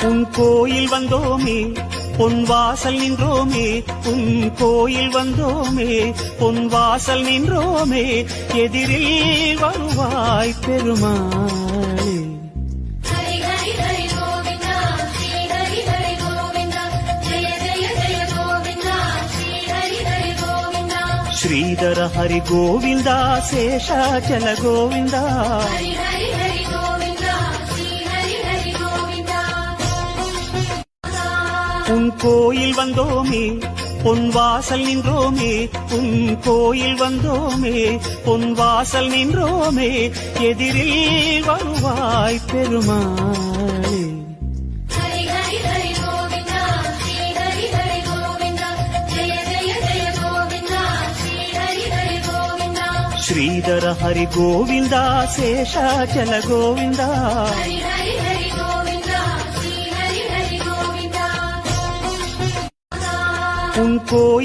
உன் கோயில் வந்தோமே பொன் வாசல் நின்றோமே, உன் கோயில் வந்தோமே பொன் வாசல் நின்றோமே, எதிரில் வருவாய் பெருமாளே. ಶ್ರೀಧರ ಹರಿ ಗೋವಿಂದ ಶೇಷಾಚಲ ಗೋವಿಂದ. உன் கோயில் வந்தோமே பொன் வாசல் நின்றோமே, உன் கோயில் வந்தோமே பொன் வாசல் நின்றோமே, எதிரில் வருவாய் பெருமாளே. ಶ್ರೀಧರ ಹರಿ ಗೋವಿಂದ ಶೇಷಾಚಲ ಗೋವಿಂದ. உன் கோயில்